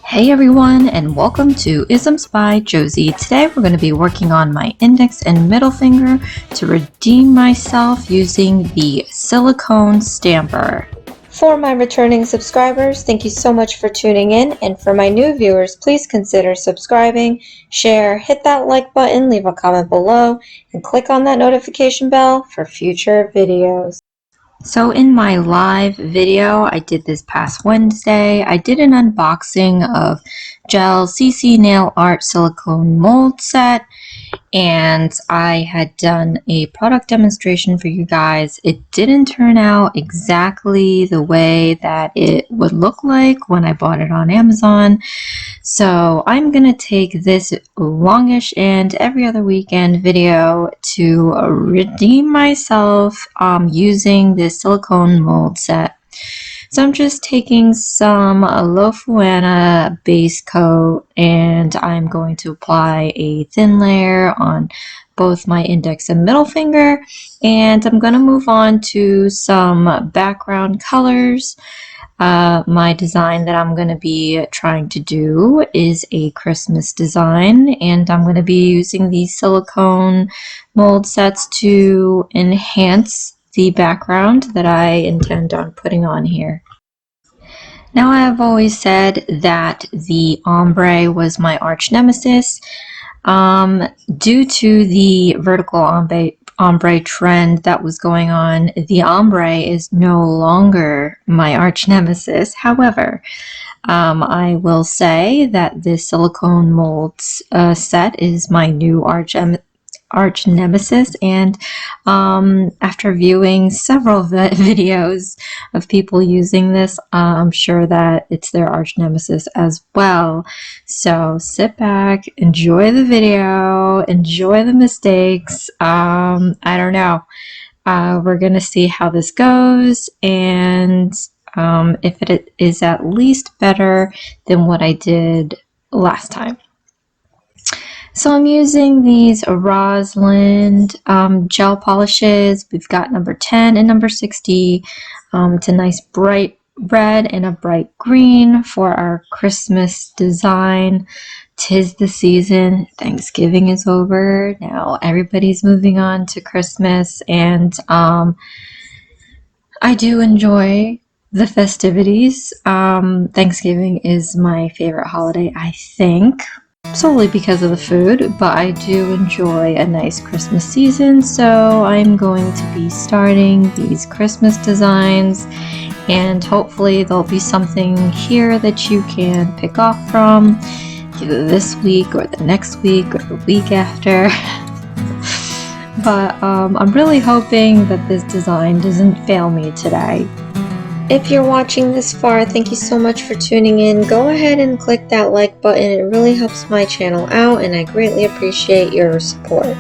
Hey everyone, and welcome to Isms by Josie. Today we're going to be working on my index and middle finger to redeem myself using the silicone stamper. For my returning subscribers, thank you so much for tuning in, and for my new viewers, please consider subscribing, share, hit that like button, leave a comment below, and click on that notification bell for future videos. So in my live video I did this past Wednesday, I did an unboxing of ccNail Art Silicone Mold Set, and I had done a product demonstration for you guys. It didn't turn out exactly the way that it would look like when I bought it on Amazon. So I'm gonna take this longish and every other weekend video to redeem myself using this silicone mold set. So I'm just taking some Lofuanna base coat, and I'm going to apply a thin layer on both my index and middle finger, and I'm going to move on to some background colors. My design that I'm going to be trying to do is a Christmas design, and I'm going to be using these silicone mold sets to enhance the background that I intend on putting on here. Now, I have always said that the ombre was my arch nemesis. Due to the vertical ombre trend that was going on, the ombre is no longer my arch nemesis. However, I will say that this silicone mold set is my new arch nemesis, and after viewing several videos of people using this, I'm sure that it's their arch nemesis as well. So sit back, enjoy the video, enjoy the mistakes. I don't know. We're gonna see how this goes, and if it is at least better than what I did last time. So I'm using these Rosalind gel polishes. We've got number 10 and number 60. It's a nice bright red and a bright green for our Christmas design. 'Tis the season. Thanksgiving is over. Now everybody's moving on to Christmas, and I do enjoy the festivities. Thanksgiving is my favorite holiday, I think. Solely because of the food, but I do enjoy a nice Christmas season, so I'm going to be starting these Christmas designs, and hopefully there'll be something here that you can pick off from either this week or the next week or the week after. But I'm really hoping that this design doesn't fail me today. If you're watching this far, thank you so much for tuning in. Go ahead and click that like button. It really helps my channel out, and I greatly appreciate your support.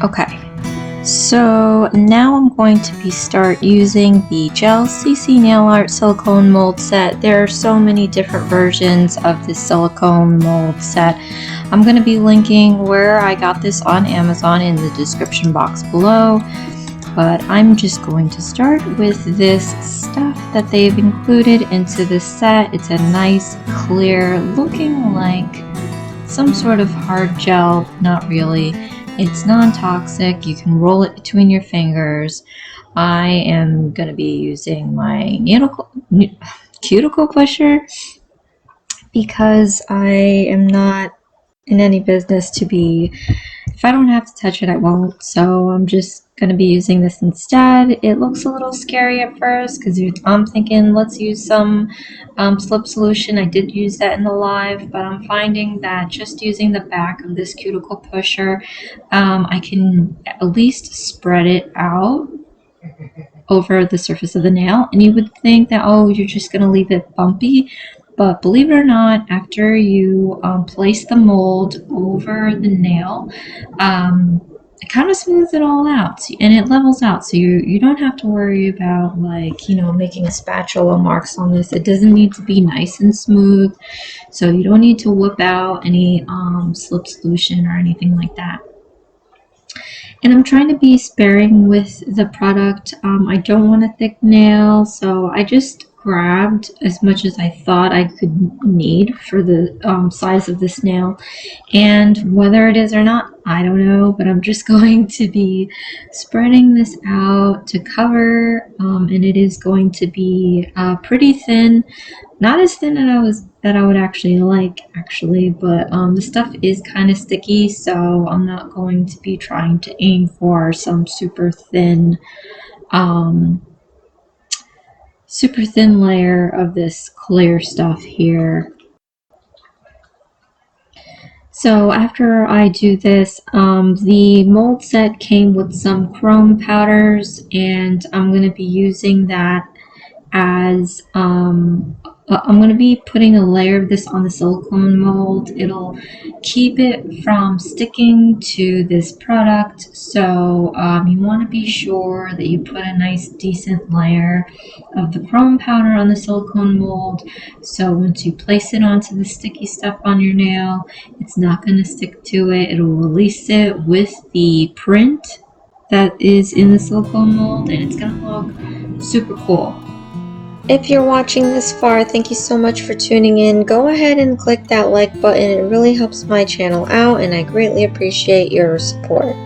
Okay, so now I'm going to start using the gel ccNail Art Silicone Mold Set. There are so many different versions of this silicone mold set. I'm going to be linking where I got this on Amazon in the description box below. but I'm just going to start with this stuff that they've included into this set. It's a nice clear looking like some sort of hard gel, not really. It's non-toxic, you can roll it between your fingers. I am going to be using my cuticle pusher because I am not in any business to be, if I don't have to touch it, I won't. So I'm just going to be using this instead. It looks a little scary at first because I'm thinking let's use some slip solution. I did use that in the live, but I'm finding that just using the back of this cuticle pusher, I can at least spread it out over the surface of the nail, and you would think that, oh, you're just going to leave it bumpy, but believe it or not, after you place the mold over the nail, it kind of smooths it all out, and it levels out, so you don't have to worry about, like, you know, making spatula marks on this. It doesn't need to be nice and smooth, so you don't need to whip out any slip solution or anything like that. And I'm trying to be sparing with the product. I don't want a thick nail, so I just grabbed as much as I thought I could need for the size of this nail. And whether it is or not, I don't know, but I'm just going to be spreading this out to cover, and it is going to be pretty thin. Not as thin that I would actually like, but the stuff is kind of sticky, so I'm not going to be trying to aim for some super thin layer of this clear stuff here. So after I do this, the mold set came with some chrome powders, and I'm going to be using that as I'm going to be putting a layer of this on the silicone mold. It'll keep it from sticking to this product, so you want to be sure that you put a nice decent layer of the chrome powder on the silicone mold, so once you place it onto the sticky stuff on your nail, it's not going to stick to it. It'll release it with the print that is in the silicone mold, and it's going to look super cool. If you're watching this far, thank you so much for tuning in. Go ahead and click that like button. It really helps my channel out, and I greatly appreciate your support.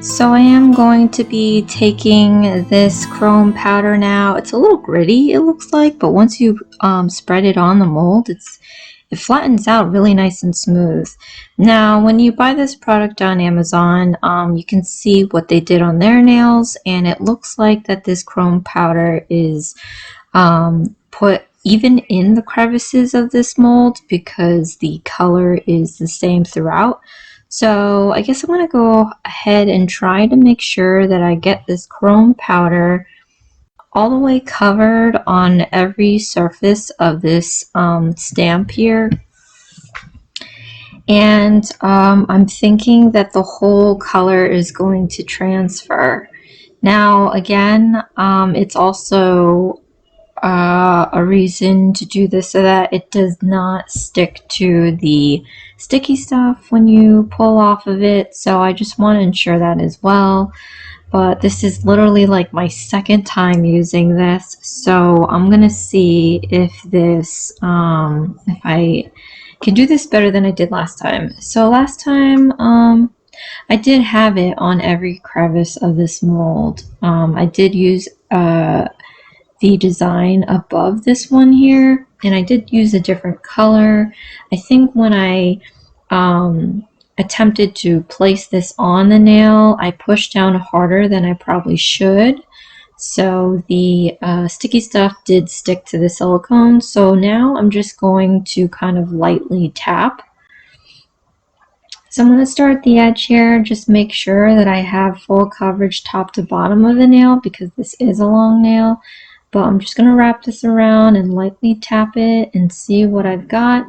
So I am going to be taking this chrome powder now. It's a little gritty, it looks like, but once you spread it on the mold, it flattens out really nice and smooth. Now, when you buy this product on Amazon, you can see what they did on their nails, and it looks like that this chrome powder is put even in the crevices of this mold because the color is the same throughout. So I guess I'm going to go ahead and try to make sure that I get this chrome powder all the way covered on every surface of this stamp here. And I'm thinking that the whole color is going to transfer. Now again, it's also a reason to do this so that it does not stick to the sticky stuff when you pull off of it, so I just want to ensure that as well. But this is literally like my second time using this, so I'm gonna see if this if I can do this better than I did last time. So last time I did have it on every crevice of this mold. I did use the design above this one here, and I did use a different color. I think when I attempted to place this on the nail, I pushed down harder than I probably should. So the sticky stuff did stick to the silicone. So now I'm just going to kind of lightly tap. So I'm going to start at the edge here, just make sure that I have full coverage top to bottom of the nail because this is a long nail. But I'm just going to wrap this around and lightly tap it and see what I've got.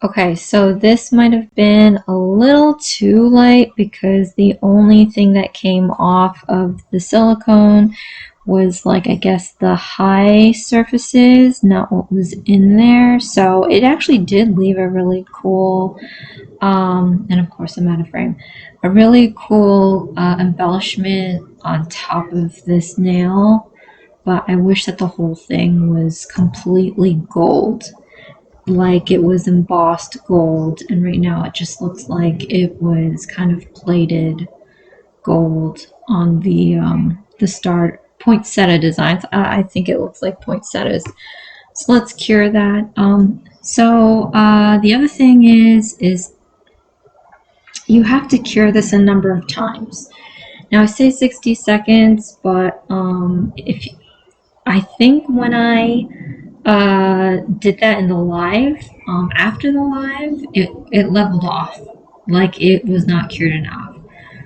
Okay, so this might have been a little too light because the only thing that came off of the silicone was, like, I guess the high surfaces, not what was in there. So it actually did leave a really cool, and of course I'm out of frame, a really cool embellishment on top of this nail. But I wish that the whole thing was completely gold, like it was embossed gold, and right now it just looks like it was kind of plated gold on the start poinsettia designs. I think it looks like poinsettias. So let's cure that. The other thing is you have to cure this a number of times. Now I say 60 seconds, but if I think when I did that in the live, after the live, it leveled off, like it was not cured enough.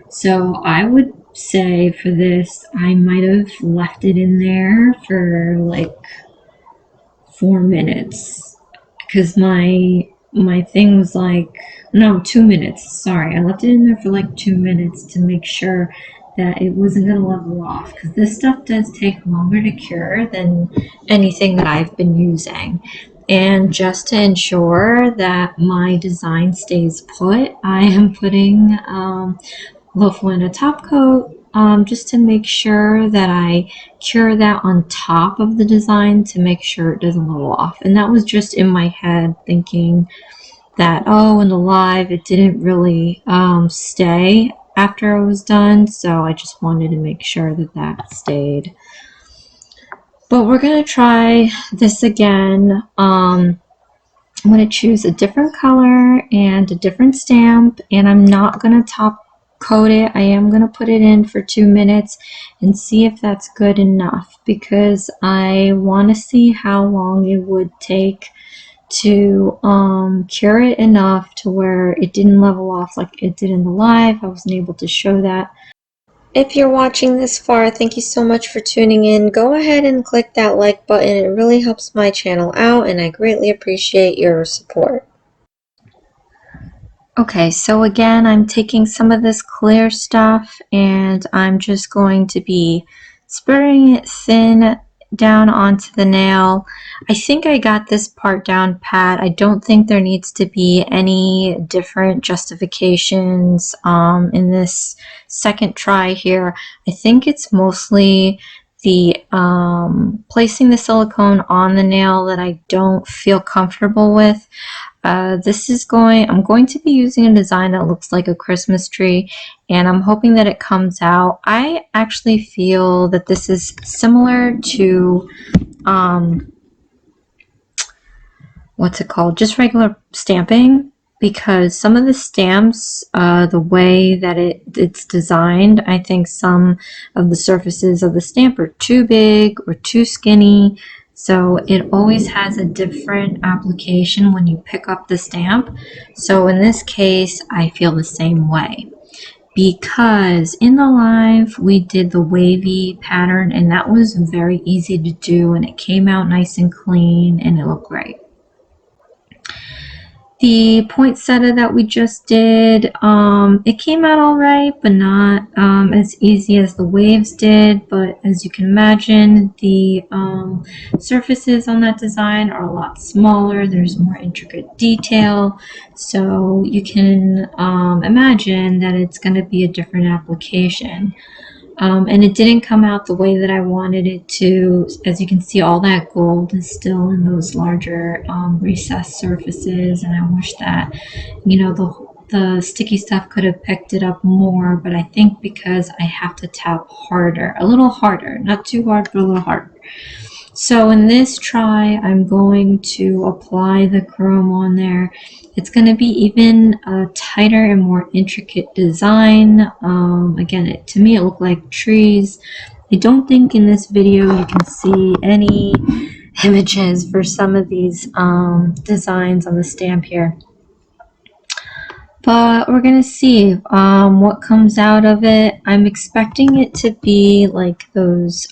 So I would say for this, I might have left it in there for like 4 minutes, because my thing was like, no, 2 minutes. Sorry, I left it in there for like 2 minutes to make sure that it wasn't going to level off, because this stuff does take longer to cure than anything that I've been using. And just to ensure that my design stays put, I am putting Lofuanna top coat, just to make sure that I cure that on top of the design to make sure it doesn't level off. And that was just in my head, thinking that, oh, in the live it didn't really stay after I was done, so I just wanted to make sure that that stayed. But we're going to try this again. I'm going to choose a different color and a different stamp, and I'm not going to top coat it. I am going to put it in for 2 minutes and see if that's good enough, because I want to see how long it would take to cure it enough to where it didn't level off like it did in the live. I wasn't able to show that. If you're watching this far, thank you so much for tuning in. Go ahead and click that like button. It really helps my channel out, and I greatly appreciate your support. Okay, so again, I'm taking some of this clear stuff and I'm just going to be spreading it thin down onto the nail. I think I got this part down pat. I don't think there needs to be any different justifications in this second try here. I think it's mostly the placing the silicone on the nail that I don't feel comfortable with. I'm going to be using a design that looks like a Christmas tree, and I'm hoping that it comes out. I actually feel that this is similar to, what's it called? Just regular stamping, because some of the stamps, the way that it's designed, I think some of the surfaces of the stamp are too big or too skinny. So it always has a different application when you pick up the stamp. So in this case, I feel the same way, because in the live we did the wavy pattern and that was very easy to do, and it came out nice and clean and it looked great. The poinsettia that we just did, it came out all right, but not as easy as the waves did. But as you can imagine, the surfaces on that design are a lot smaller. There's more intricate detail. So you can imagine that it's going to be a different application. And it didn't come out the way that I wanted it to. As you can see, all that gold is still in those larger recessed surfaces, and I wish that, you know, the sticky stuff could have picked it up more, but I think because I have to tap harder, a little harder, not too hard, but a little harder. So in this try, I'm going to apply the chrome on there. It's going to be even a tighter and more intricate design. Again, to me it looked like trees. I don't think in this video you can see any images for some of these designs on the stamp here. But we're going to see what comes out of it. I'm expecting it to be like those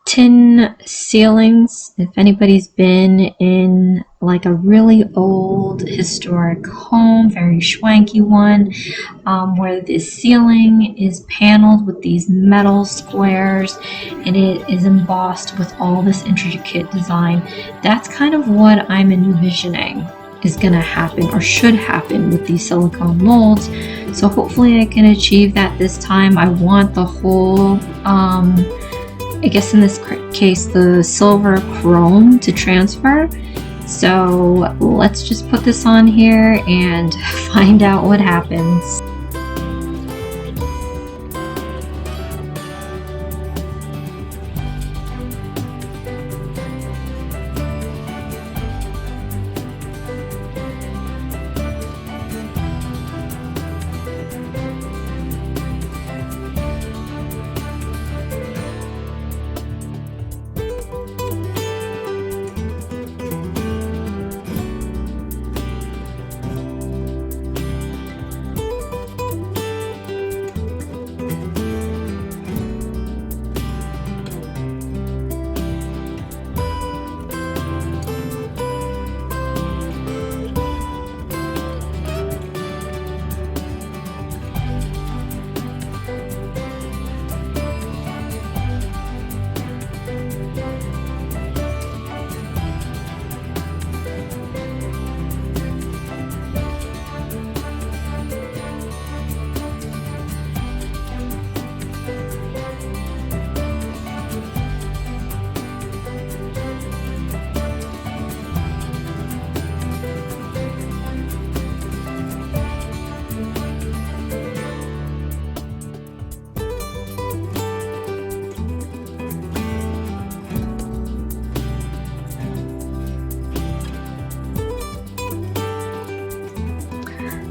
tin ceilings. If anybody's been in like a really old historic home, very schwanky one, where the ceiling is paneled with these metal squares and it is embossed with all this intricate design. That's kind of what I'm envisioning is going to happen or should happen with these silicone molds. So hopefully I can achieve that this time. I want the whole I guess in this case the silver chrome to transfer. So let's just put this on here and find out what happens.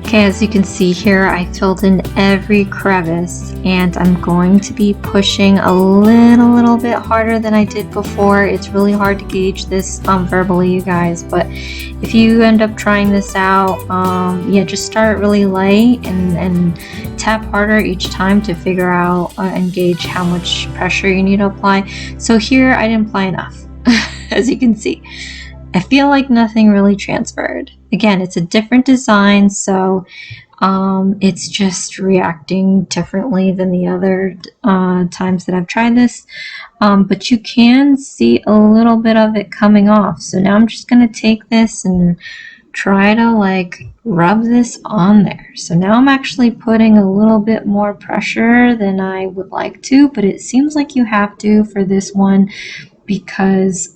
Okay, as you can see here, I filled in every crevice and I'm going to be pushing a little bit harder than I did before. It's really hard to gauge this verbally, you guys, but if you end up trying this out, yeah, just start really light and tap harder each time to figure out and gauge how much pressure you need to apply. So here I didn't apply enough, as you can see. I feel like nothing really transferred. Again, it's a different design, so it's just reacting differently than the other times that I've tried this. But you can see a little bit of it coming off. So now I'm just going to take this and try to like rub this on there. So now I'm actually putting a little bit more pressure than I would like to, but it seems like you have to for this one because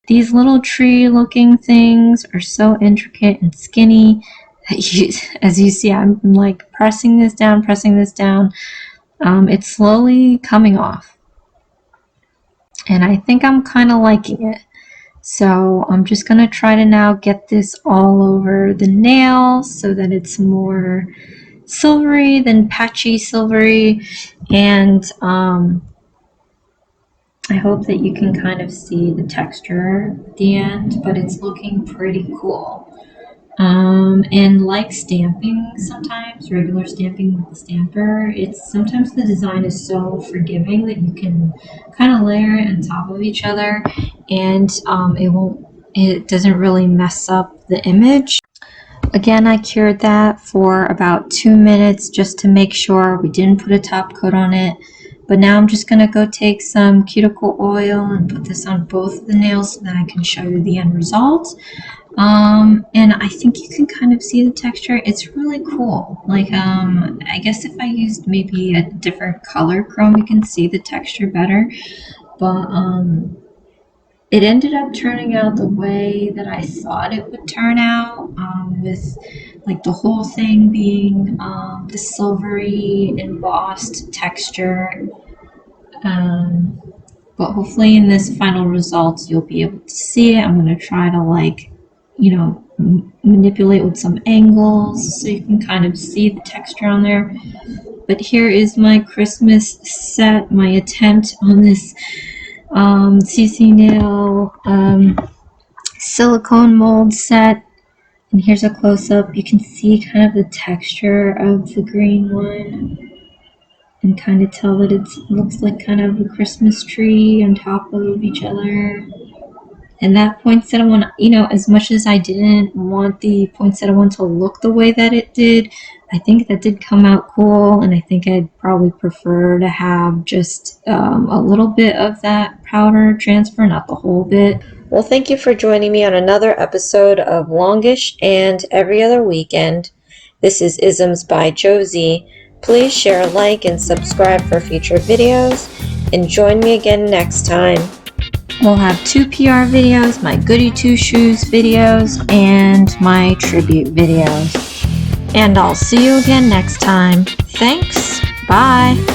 these little tree looking things are so intricate and skinny that as you see, I'm like pressing this down. It's slowly coming off. And I think I'm kind of liking it. So I'm just going to try to now get this all over the nail so that it's more silvery than patchy silvery. And I hope that you can kind of see the texture at the end, but it's looking pretty cool. And like stamping sometimes, regular stamping with the stamper, sometimes the design is so forgiving that you can kind of layer it on top of each other and it doesn't really mess up the image. Again, I cured that for about 2 minutes just to make sure we didn't put a top coat on it. But now I'm just going to go take some cuticle oil and put this on both of the nails so that I can show you the end result. And I think you can kind of see the texture. It's really cool. Like, I guess if I used maybe a different color chrome, you can see the texture better. But it ended up turning out the way that I thought it would turn out, with like the whole thing being the silvery embossed texture. but hopefully in this final result you'll be able to see it. I'm going to try to, like, you know, manipulate with some angles so you can kind of see the texture on there. But here is my Christmas set, my attempt on this ccNail silicone mold set. And here's a close-up. You can see kind of the texture of the green one and kind of tell that it looks like kind of a Christmas tree on top of each other. And that poinsettia one, you know, as much as I didn't want the poinsettia one to look the way that it did, I think that did come out cool, and I think I'd probably prefer to have just a little bit of that powder transfer, not the whole bit. Well, thank you for joining me on another episode of Longish and Every Other Weekend. This is Isms by Josie. Please share, like, and subscribe for future videos, and join me again next time. We'll have 2 PR videos, my Goody 2 Shoes videos, and my tribute videos. And I'll see you again next time. Thanks. Bye.